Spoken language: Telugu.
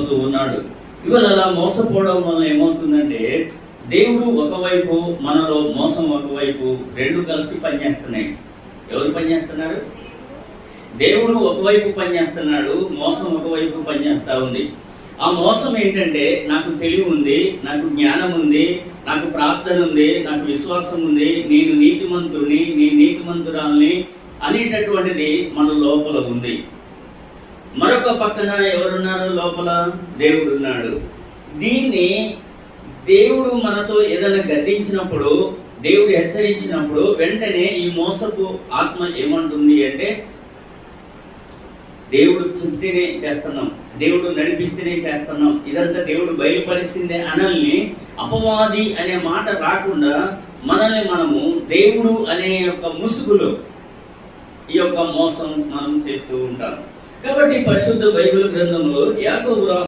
ఉన్నాడు. ఇవాళ అలా మోసపోవడం వల్ల ఏమవుతుందంటే, దేవుడు ఒకవైపు, మనలో మోసం ఒకవైపు, రెండు కలిసి పనిచేస్తున్నాయి. ఎవరు పనిచేస్తున్నారు? దేవుడు ఒకవైపు పనిచేస్తున్నాడు, మోసం ఒకవైపు పనిచేస్తా ఉంది. ఆ మోసం ఏంటంటే, నాకు తెలివి ఉంది, నాకు జ్ఞానం ఉంది, నాకు ప్రార్థన ఉంది, నాకు విశ్వాసం ఉంది, నేను నీతిమంతుడిని, నేను నీతిమంతురాల్ని అనేటటువంటిది మన లోపల ఉంది. మరొక పక్కన ఎవరున్నారు? లోపల దేవుడు ఉన్నాడు. దీన్ని దేవుడు మనతో ఏదైనా గద్దించినప్పుడు, దేవుడు హెచ్చరించినప్పుడు వెంటనే ఈ మోసపు ఆత్మ ఏమంటుంది అంటే, దేవుడు చెప్తేనే చేస్తున్నాం, దేవుడు నడిపిస్తేనే చేస్తున్నాం, ఇదంతా దేవుడు బయలుపరిచిందే అనల్ని, అపవాది అనే మాట రాకుండా మనల్ని మనము దేవుడు అనే యొక్క ముసుగులో ఈ యొక్క మోసం మనం చేస్తూ ఉంటాం. కాబట్టి పరిశుద్ధ బైబిల్ గ్రంథంలో యాకోబు